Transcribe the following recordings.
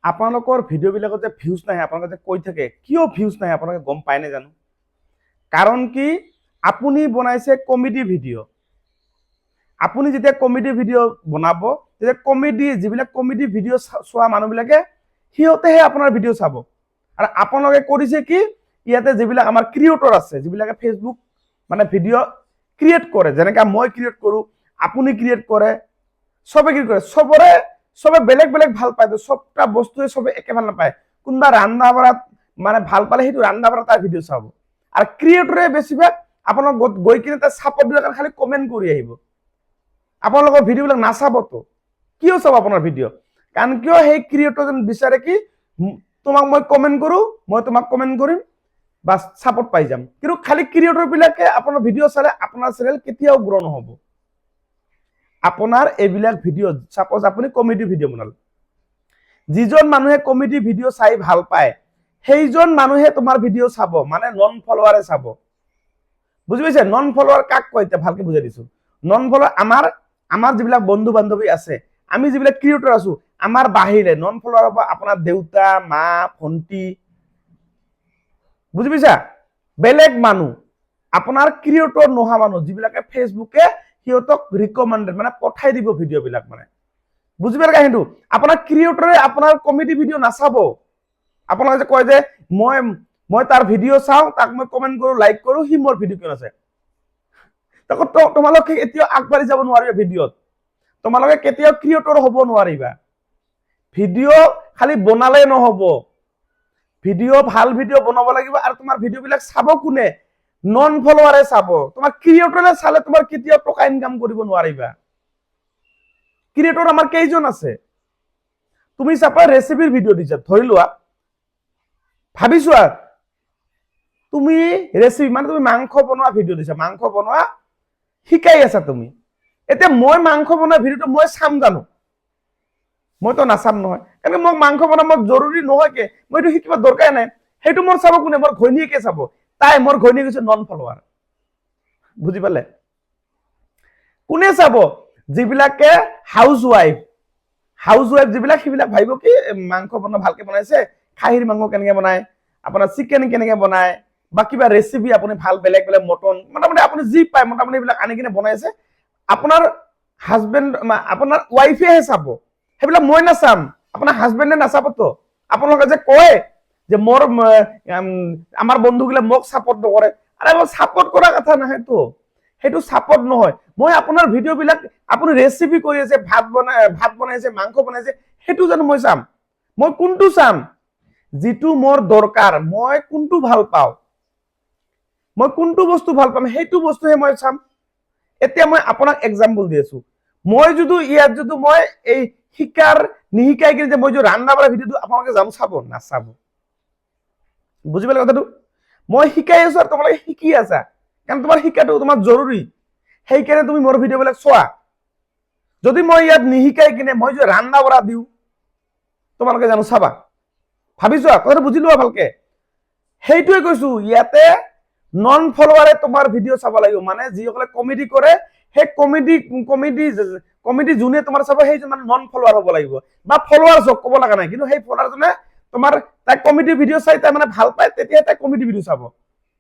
আপোনালোকৰ ভিডিঅ'বিলাকত যে ভিউজ নাহে, আপোনালোকে যে কৈ থাকে কিয় ভিউজ নাহে আপোনালোকে গম পায় নে জানো? কাৰণ কি আপুনি বনাইছে কমেডি ভিডিঅ'। আপুনি যেতিয়া কমেডি ভিডিঅ' বনাব তেতিয়া যিবিলাক কমেডি ভিডিঅ' চোৱা মানুহবিলাকে সিহঁতেহে আপোনাৰ ভিডিঅ' চাব। আৰু আপোনালোকে কৰিছে কি ইয়াতে যিবিলাক আমাৰ ক্ৰিয়েটৰ আছে, যিবিলাকে ফেচবুক মানে ভিডিঅ' ক্ৰিয়েট কৰে, যেনেকৈ মই ক্ৰিয়েট কৰোঁ, আপুনি ক্ৰিয়েট কৰে, চবে ক্ৰিয়েট কৰে, চবে বেলেগ বেলেগ ভাল পায়। চবটা বস্তুৱে চবে একে ভাল নাপায়। কোনোবা ৰান্ধা বাঢ়াত মানে ভাল পালে সেইটো ৰান্ধা বাঢ়া তাৰ ভিডিঅ' চাব। আৰু ক্ৰিয়েটৰে বেছিভাগ আপোনাক গৈ কিনে তাৰ ছাপৰ্ট দিলে খালি কমেণ্ট কৰি আহিব। আপোনালোকৰ ভিডিঅ'বিলাক নাচাবতো। কিয় চাব আপোনাৰ ভিডিঅ'? কাৰণ কিয় সেই ক্ৰিয়েটৰজন বিচাৰে কি তোমাক মই কমেণ্ট কৰোঁ, মই তোমাক কমেণ্ট কৰিম, বা ছাপৰ্ট পাই যাম। কিন্তু খালি ক্ৰিয়েটৰবিলাকে আপোনাৰ ভিডিঅ' চালে আপোনাৰ চেনেল কেতিয়াও গ্ৰ' নহ'ব। আপোনাৰ এইবিলাক ভিডিঅ' ছাপ'জ আপুনি কমেডি ভিডিঅ' বনালে, যিজন মানুহে কমেডি ভিডিঅ' চাই ভাল পায় সেইজন মানুহে তোমাৰ ভিডিঅ' চাব, মানে নন ফলোৱাৰে চাব। বুজি পাইছে? নন ফলোৱাৰ কাক কয় এতিয়া ভালকে বুজাই দিছো। নন ফলোৱাৰ আমাৰ যিবিলাক বন্ধু বান্ধৱী আছে, আমি যিবিলাক ক্ৰিয়েটৰ আছো, আমাৰ বাহিৰে নন ফলোৱাৰ হ'ব আপোনাৰ দেউতা, মা, ভণ্টি। বুজি পাইছা? বেলেগ মানুহ, আপোনাৰ ক্ৰিয়েটৰ নোহোৱা মানুহ যিবিলাকে ফেচবুকে সিহঁতক ৰিকমেণ্ডেড মানে পঠাই দিব ভিডিঅ'বিলাক। মানে বুজি পালে কাহিনীটো? আপোনাৰ ক্ৰিয়েটৰে আপোনাৰ কমেডি ভিডিঅ' নাচাব। আপোনালোকে যে কয় যে মই তাৰ ভিডিঅ' চাওঁ, তাক মই কমেণ্ট কৰোঁ, লাইক কৰোঁ, সি মোৰ ভিডিঅ' কিয় নাচায়? তোমালোকে এতিয়াও আগবাঢ়ি যাব নোৱাৰিবা ভিডিঅ'ত। তোমালোকে কেতিয়াও ক্ৰিয়েটৰ হ'ব নোৱাৰিবা। ভিডিঅ' খালি বনালে নহ'ব, ভাল ভিডিঅ' বনাব লাগিব। আৰু তোমাৰ ভিডিঅ'বিলাক চাব কোনে? নন ফলোৱাৰে চাব। তোমাৰ ক্ৰিয়েটৰে চালে তোমাৰ কেতিয়াও টকা ইনকাম কৰিব নোৱাৰিবা। ক্ৰিয়েটৰ আমাৰ কেইজন আছে? তুমি চাবা ৰেচিপিৰ ভিডিঅ' দিছা, ধৰি লোৱা ভাবিছো আৰু তুমি ৰেচিপি মানে তুমি মাংস বনোৱা ভিডিঅ' দিছা, মাংস বনোৱা শিকাই আছা তুমি। এতিয়া মই মাংস বনোৱা ভিডিঅ'টো মই চাম জানো? মইতো নাচাম নহয়। কাৰণ মোক মাংস বনাব জৰুৰী নহয় কে, মই এইটো শিকিব দৰকাৰ নাই। সেইটো মোৰ চাব কোনে? মোৰ ঘৈণীয়েকে চাব। তাই মোৰ ঘৈণীয়েক হৈছে নন ফলোৱাৰ। বুজি পালে? কোনে চাব? যিবিলাকে হাউচ ৱাইফ যিবিলাক, সেইবিলাক ভাবিব কি মাংস বনাব ভালকে বনাইছে, খাহীৰ মাংস কেনেকে বনায়, আপোনাৰ চিকেন কেনেকে বনায়, বা কিবা ৰেচিপি আপুনি ভাল বেলেগ বেলেগ মটন, মোটামুটি আপুনি যি পায় মোটামুটি এইবিলাক আনি কিনে বনাইছে, আপোনাৰ হাজবেণ্ড আপোনাৰ ৱাইফেহে চাব। সেইবিলাক মই নাচাম, আপোনাৰ হাজবেণ্ডে নাচাবতো। আপোনালোকে যে কয় যে আমাৰ বন্ধুবিলাক মোক ছাপৰ্ট নকৰে, আৰে মই ছাপৰ্ট কৰা কথা নাহেতো। সেইটো ছাপৰ্ট নহয়। মই আপোনাৰ ভিডিঅ'বিলাক আপুনি ৰেচিপি কৰি আছে, ভাত বনাইছে, মাংস বনাইছে, সেইটো জানো মই চাম? মই কোনটো চাম? যিটো মোৰ দৰকাৰ, মই কোনটো ভাল পাওঁ, মই কোনটো বস্তু ভাল পাম, সেইটো বস্তুহে মই চাম। এতিয়া মই আপোনাক এক্সাম্পল দি আছো। মই যদি ইয়াত যদি মই এই নিশিকাই কিনে যে মই যদি ৰান্ধা বাঢ়া ভিডিঅ'টো আপোনালোকে জানো চাব? নাচাব। বুজি পালে কথাটো? মই শিকাই আছো আৰু তোমালোকে শিকি আছা, কাৰণ তোমাৰ শিকাটো তোমাৰ জৰুৰী। সেইকাৰণে তুমি মোৰ ভিডিঅ'বিলাক চোৱা। যদি মই ইয়াত নিশিকাই কিনে মই যদি ৰান্ধা বাঢ়া দিওঁ, তোমালোকে জানো চাবা? ভাবি চোৱা, কথাটো বুজি লোৱা ভালকে। সেইটোৱে কৈছো, ইয়াতে নন ফলোৱাৰে তোমাৰ ভিডিঅ' চাব লাগিব। মানে যিসকলে কমেডি কৰে, সেই কমেডি যোনে তোমাৰ চাব, সেইজন মানে নন ফলোৱাৰ হ'ব লাগিব, বা ফলোৱাৰ ক'ব লগা নাই। কিন্তু সেই ফলোৱাৰজনে তোমাৰ তাই কমেডি ভিডিঅ' চাই তাই মানে ভাল পায়, তেতিয়া তাই কমেডি ভিডিঅ' চাব।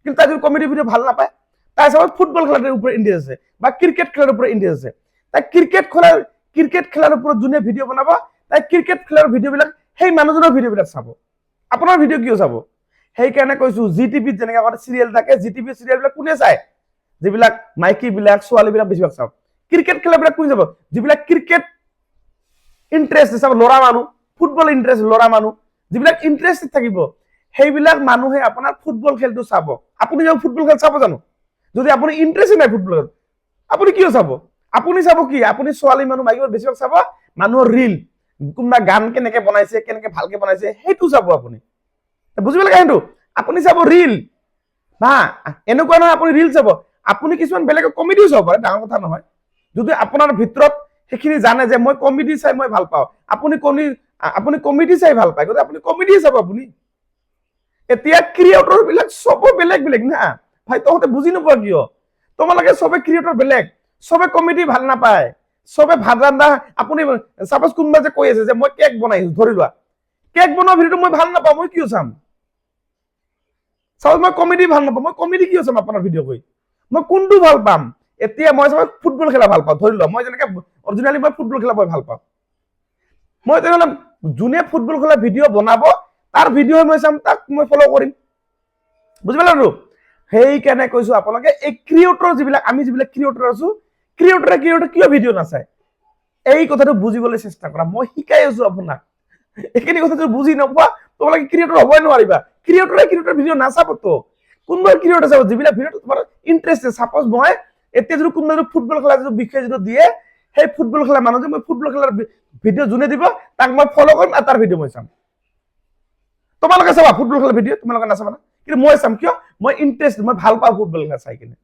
কিন্তু তাই যদি কমেডি ভিডিঅ' ভাল নাপায়, তাই চাব ফুটবল খেলাৰ ওপৰত ইণ্টাৰেষ্ট আছে, বা ক্ৰিকেট খেলাৰ ওপৰত ইণ্টাৰেষ্ট আছে। তাই ক্ৰিকেট খেলাৰ ওপৰত যোনে ভিডিঅ' বনাব, তাই ক্ৰিকেট খেলাৰ ভিডিঅ'বিলাক সেই মানুহজনৰ ভিডিঅ'বিলাক চাব। আপোনাৰ ভিডিঅ' কিয় চাব? সেইকাৰণে কৈছো, জি টিভিত যেনেকৈ আগতে চিৰিয়েল থাকে, জি টিভি চিৰিয়েলবিলাক কোনে চায়? যিবিলাক মাইকীবিলাক, ছোৱালীবিলাক বেছিভাগ চাওক। ক্ৰিকেট খেলাবিলাক কোনে চাব? যিবিলাক ক্ৰিকেট ইণ্টাৰেষ্ট চাব, ল'ৰা মানুহ। ফুটবল ইণ্টাৰেষ্ট ল'ৰা মানুহ, যিবিলাক ইণ্টাৰেষ্ট থাকিব, সেইবিলাক মানুহে আপোনাৰ ফুটবল খেলটো চাব। আপুনি জানো ফুটবল খেল চাব জানো? যদি আপুনি ইণ্টাৰেষ্ট নাই ফুটবলত, আপুনি কিয় চাব? আপুনি চাব কি? আপুনি ছোৱালী মানুহ, মাইকী মানুহ বেছিভাগ চাব মানুহৰ ৰিল, কোনোবা গান কেনেকে বনাইছে, কেনেকে ভালকে বনাইছে, সেইটো চাব আপুনি। বুজি পালে কাহিনীটো? আপুনি চাব ৰিল, বা এনেকুৱা নহয় আপুনি ৰিল চাব, আপুনি কিছুমান বেলেগ কমেডিও চাব পাৰে, ডাঙৰ কথা নহয়। যদি আপোনাৰ ভিতৰত সেইখিনি জানে যে মই কমেডি চাই মই ভাল পাওঁ, আপুনি কমেডি চাই ভাল পায়, গতিকে আপুনি কমেডিয়ে চাব। আপুনি এতিয়া ক্ৰিয়েটৰ বিলাক চব বেলেগ বেলেগ না ভাই, তহঁতে বুজি নোপোৱা কিয়? তোমালোকে চবে ক্ৰিয়েটৰ বেলেগ, চবে কমেডি ভাল নাপায়, চবে ভাত ৰান্ধা। আপুনি চাপোজ কোনোবা যে কৈ আছে যে মই কেক বনাইছো, ধৰি লোৱা কেক বনোৱা ভিডিঅ'টো মই ভাল নাপাওঁ, মই কিয় চাম? চাওক মই কমেডি ভাল নাপাওঁ, মই কমেডি কিয় চাম আপোনাৰ ভিডিঅ' কৈ? মই কোনটো ভাল পাম? এতিয়া মই চাব ফুটবল খেলা ভাল পাওঁ, ধৰি লোৱা মই যেনেকে অৰিজিনেলি মই ফুটবল খেলা মই ভাল পাওঁ, মই তেনেহ'লে যোনে ফুটবল খেলা ভিডিঅ' বনাব তাৰ ভিডিঅ' মই চাম, তাক মই ফ'ল' কৰিম। বুজি পালে আৰু? সেইকাৰণে কৈছো আপোনালোকে এই ক্ৰিয়েটৰ যিবিলাক আমি যিবিলাক ক্ৰিয়েটৰ আছো, ক্ৰিয়েটৰে কিয় ভিডিঅ' নাচায়? এই কথাটো বুজিবলৈ চেষ্টা কৰা, মই শিকাই আছো আপোনাক। এইখিনি কথাটো বুজি নোপোৱা তোমালোকে ক্ৰিয়েটৰ হ'বই নোৱাৰিবা। ক্ৰিয়েটৰ ভিডিঅ' নাচাবতো। কোনোবা ক্ৰিয়েটৰ চাব যিবিলাক ভিডিঅ' তোমাৰ ইণ্টাৰেষ্টেড। চাপ'জ মই এতিয়া যদি কোনোবা যদি ফুটবল খেলা যদি বিষয়ে যদি দিয়ে, সেই ফুটবল খেলা মানুহ যে মই ফুটবল খেলাৰ ভিডিঅ' যোনে দিব তাক মই ফ'ল' কৰিম আৰু তাৰ ভিডিঅ' মই চাম। তোমালোকে চাবা ফুটবল খেলাৰ ভিডিঅ', তোমালোকে নাচাবা না? কিন্তু মই চাম, কিয়? মই ইণ্টাৰেষ্টেড, মই ভাল পাওঁ ফুটবল খেলা চাই কিনে।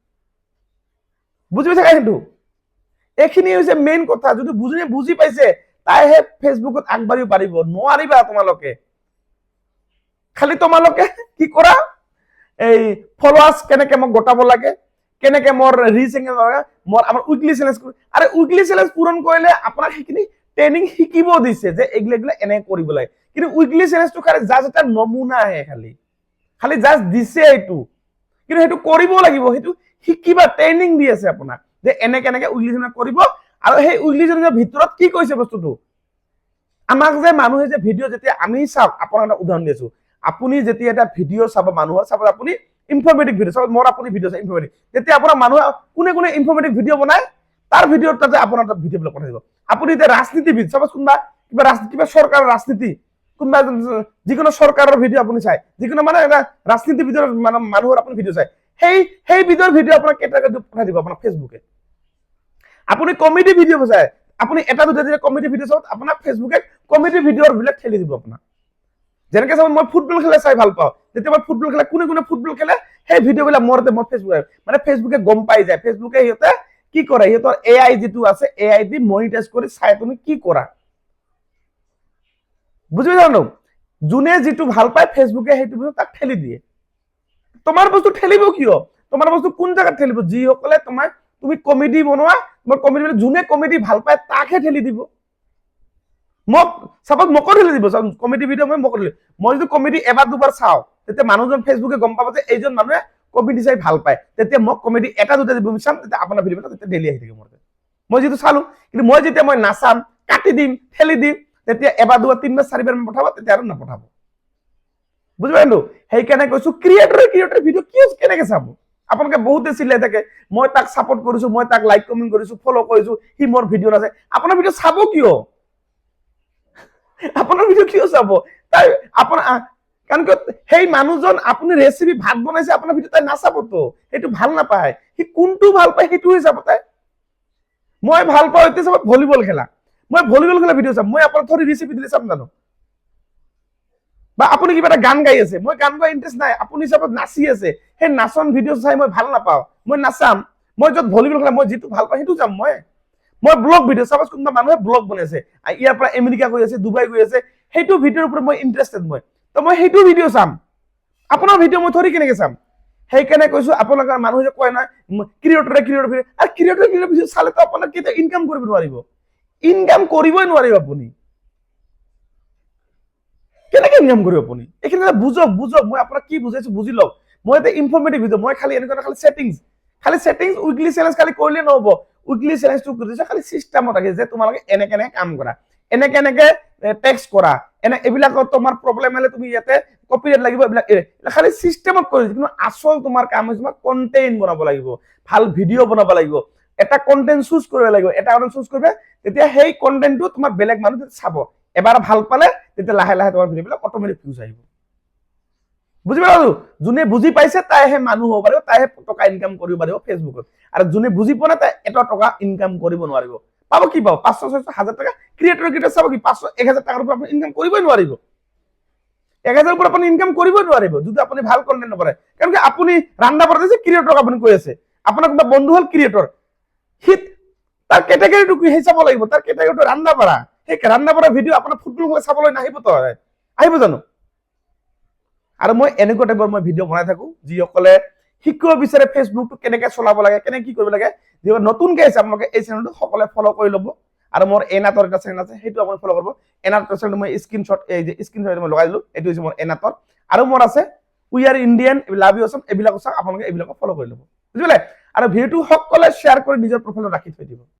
বুজি পাইছা কিন্তু? এইখিনি হৈছে মেইন কথা। যদি বুজি পাইছে তাইহে ফেচবুকত আগবাঢ়িব পাৰিব, নোৱাৰিবা তোমালোকে। খালি তোমালোকে কি কৰা, এই ফলোৱাৰ্ছ কেনেকে মোক গোটাব লাগে, কেনেকে মোৰ ৰিচ মোৰ আমাৰ উইকলি চেলেঞ্জ, আৰে উইকলি চেলেঞ্জ পূৰণ কৰিলে আপোনাক সেইখিনি ট্ৰেইনিং শিকিব দিছে যে এইগিলা এনেকে কৰিব লাগে। কিন্তু উইকলি চেলেঞ্জটো খালি জাষ্ট এটা নমুনা আহে, খালি জাষ্ট দিছে এইটো, কিন্তু সেইটো কৰিব লাগিব, সেইটো শিকিবা, ট্ৰেইনিং দি আছে আপোনাক যে এনেকে উইকলি চেলেঞ্জ কৰিব। আৰু সেই উইকলি চেলেঞ্জৰ ভিতৰত কি কৈছে বস্তুটো, আমাক যে মানুহে যে ভিডিঅ' যেতিয়া আমি চাওক, আপোনাক এটা উদাহৰণ দিছো, আপুনি যেতিয়া এটা ভিডিঅ' চাব মানুহৰ, চাব আপুনি ইনফৰমেটিভ ভিডিঅ' চাব, মোৰ আপুনি ভিডিঅ' চাই ইনফৰমেটিভ, তেতিয়া আপোনাৰ মানুহে কোনে ইনফৰমেটিভ ভিডিঅ' বনায় তাৰ ভিডিঅ'ত তাতে আপোনাৰ ভিডিঅ' বিলাক পঠাই দিব। আপুনি এতিয়া ৰাজনীতিবিদ, চাব কোনোবা কিবা চৰকাৰৰ ৰাজনীতি, কোনোবা যিকোনো চৰকাৰৰ ভিডিঅ' আপুনি চাই, যিকোনো মানে এটা ৰাজনীতিবিদৰ মানুহৰ আপুনি ভিডিঅ' চাই, সেই ভিডিঅ' আপোনাক কেটাগৰীত পঠাই দিব আপোনাৰ ফেচবুকে। আপুনি কমেডি ভিডিঅ' চাই, আপুনি এটা দুটা যেতিয়া কমেডি ভিডিঅ' চাব, আপোনাক ফেচবুকে কমেডি ভিডিঅ'ৰ বিলাক ঠেলি দিব আপোনাক। যেনেকে চাব মই ফুটবল খেলা চাই ভাল পাওঁ, যেতিয়া মই ফুটবল খেলা কোনে ফুটবল খেলে সেই ভিডিঅ' বিলাক মোৰ ফেচবুকে, মানে ফেচবুকে গম পাই যায়। ফেচবুকে সিহঁতে কি কৰে, সিহঁতৰ AI যিটো আছে, AI দি মনিটাইজ কৰি চাই তুমি কি কৰা। বুজি পাইছা? যোনে যিটো ভাল পায় ফেচবুকে সেইটো বস্তু তাক ঠেলি দিয়ে। তোমাৰ বস্তু ঠেলিব কিয়? তোমাৰ বস্তু কোন জাগাত ঠেলিব? যিসকলে তুমি কমেডি বনোৱা, তোমাৰ কমেডি যোনে কমেডি ভাল পায় তাকহে ঠেলি দিব। চাপজ মোকো ঠেলি দিব, কমেডি ভিডিঅ' মই ঠেলি, মই যদি কমেডি এবাৰ দুবাৰ চাওঁ, তেতিয়া মানুহজন ফেচবুকে গম পাব যে এইজন মানুহে কমেডি চাই ভাল পায়, তেতিয়া মোক কমেডি এটা দুটা চাম, তেতিয়া আপোনাৰ ভিডিঅ' তেতিয়া ডেইলি আহি থাকে মোৰ। মই যিটো চালো, কিন্তু মই যেতিয়া মই নাচাম, কাটি দিম, ঠেলি দিম, তেতিয়া এবাৰ দুবাৰ তিনিবাৰ চাৰিবাৰ পঠাব, তেতিয়া আৰু নপঠাব। বুজি পাইছো? সেইকাৰণে কৈছো ক্ৰিয়েটৰে ভিডিঅ' কিয় কেনেকে চাব? আপোনালোকে বহুতে চিলাই থাকে, মই তাক ছাপোৰ্ট কৰিছো, মই তাক লাইক কমেণ্ট কৰিছো, ফ'ল' কৰিছো, সি মোৰ ভিডিঅ' নাচায়। আপোনাৰ ভিডিঅ' চাব কিয়? আপোনাৰ ভিডিঅ' কিয় চাব? কাৰণ সেই মানুহজন আপুনি ৰেচিপি ভাত বনাইছে, আপোনাৰ ভিডিঅ' তাই নাচাবতো, সেইটো ভাল নাপায়। সি কোনটো ভাল পায় সেইটোহে চাব তাই। মই ভাল পাওঁ এতিয়া চাব ভলীবল খেলা, মই ভলীবল খেলা ভিডিঅ' চাম, মই আপোনাৰ থৰি ৰেচিপি দিলে চাম জানো? বা আপুনি কিবা এটা গান গাই আছে, মই গান গোৱা ইণ্টাৰেষ্ট নাই, আপুনি চাপত নাচি আছে, সেই নাচন ভিডিঅ' চাই মই ভাল নাপাওঁ, মই নাচাম। মই য'ত ভলীবল খেলা মই যিটো ভাল পাওঁ সেইটো যাম। মই ব্লগ ভিডিঅ', চাপজ কোনোবা মানুহে ব্লগ বনাইছে, ইয়াৰ পৰা আমেৰিকা গৈ আছে, ডুবাই গৈ আছে, সেইটো ভিডিঅ'ৰ ওপৰত মই ইণ্টাৰেষ্টেড, মই সেইটো ভিডিঅ' চাম। আপোনাৰ ভিডিঅ' মই থৰি কেনেকে চাম? সেইকাৰণে কৈছো আপোনালোকৰ মানুহে যে কয় নহয় ক্ৰিয়েটৰে ভিডিঅ' চালেতো আপোনাক কেতিয়া ইনকাম কৰিব নোৱাৰিব, ইনকাম কৰিবই নোৱাৰিব। আপুনি কেনেকে ইনকাম কৰিব? আপুনি এইখিনি বুজক, মই আপোনাক কি বুজাইছো বুজি লওক। মই এটা ইনফৰমেটিভ ভিডিঅ', মই খালি এনেকুৱা খালি সেটিংছ উইকলি চেলেঞ্জ খালি কৰিলে নহব। উইকলি চেলেঞ্জটো কৰিছে খালি চিষ্টেমত ৰাখে যে তোমালোকে এনেকে কাম কৰা, এনেকে টেক্সট কৰা, এইবিলাকত তোমাৰ প্ৰব্লেম হ'লে তুমি ইয়াতে কপিৰাইট লাগিব, এইবিলাক খালি চিষ্টেমত কৰিছে। কিন্তু আচল তোমাৰ কাম হৈছে তোমাৰ কণ্টেণ্ট বনাব লাগিব, ভাল ভিডিঅ' বনাব লাগিব, এটা কণ্টেণ্ট চুজ কৰিব লাগিব, এটা কণ্টেণ্ট চুজ কৰিবে, তেতিয়া সেই কণ্টেণ্টটো তোমাৰ বেলেগ মানুহে চাব। এবাৰ ভাল পালে তেতিয়া লাহে লাহে তোমাৰ ভিডিঅ'বিলাক অট'মেটিক ভিউজ আহিব। বুজি পালো? যোনে বুজি পাইছে তাইহে মানুহ হ'ব পাৰিব, তাইহে টকা ইনকাম কৰিব পাৰিব ফেচবুকত। আৰু যোনে বুজি পোৱা নাই তাই এটা টকা ইনকাম কৰিব নোৱাৰিব। পাব কি পাব? 500, 600, 1000 টকা। ক্ৰিয়েটৰ চাব কি 500, 1000 টকাৰ পৰা আপুনি ইনকাম কৰিবই নোৱাৰিব। 1000 পৰা আপুনি ইনকাম কৰিবই নোৱাৰিব যদি আপুনি ভাল কণ্টেণ্ট নকৰে। কাৰণ কি আপুনি ৰান্ধা বঢ়া যে ক্ৰিয়েটৰক আপুনি কৈ আছে, আপোনাৰ কোনোবা বন্ধু হ'ল ক্ৰিয়েটৰ, তাৰ কেটেগৰীটো কি সেই চাব লাগিব, তাৰ কেটেগৰীটো ৰান্ধা বঢ়া, সেই ৰান্ধা বঢ়া ভিডিঅ' আপোনাৰ ফুটবল খেলা চাবলৈ নাহিবতো, আহিব জানো? আৰু মই এনেকুৱা টাইপৰ মই ভিডিঅ' বনাই থাকো, যিসকলে শিকিব বিচাৰে ফেচবুকটো কেনেকে চলাব লাগে, কেনেকে কি কৰিব লাগে। যিসকলে নতুনকে আছে আপোনালোকে এই চেনেলটো সকলোৱে ফ'ল' কৰি ল'ব। আৰু মোৰ এনাটৰ এটা চেনেল আছে, সেইটো আপুনি ফলো কৰিব। এনাটৰ চেনেল মই স্ক্ৰীনশ্বট, এই যে স্ক্ৰীনশ্বট মই লগাই দিলো, এইটো হৈছে মোৰ এনাটৰ। আৰু মোৰ আছে we are Indian, love you Assam, এইবিলাক চাওক, আপোনালোকে এইবিলাকক ফলো কৰি ল'ব, বুজি পালে? আৰু ভিডিঅ'টো সকলোৱে শ্বেয়াৰ কৰি নিজৰ প্ৰফাইলত ৰাখি থৈ দিব।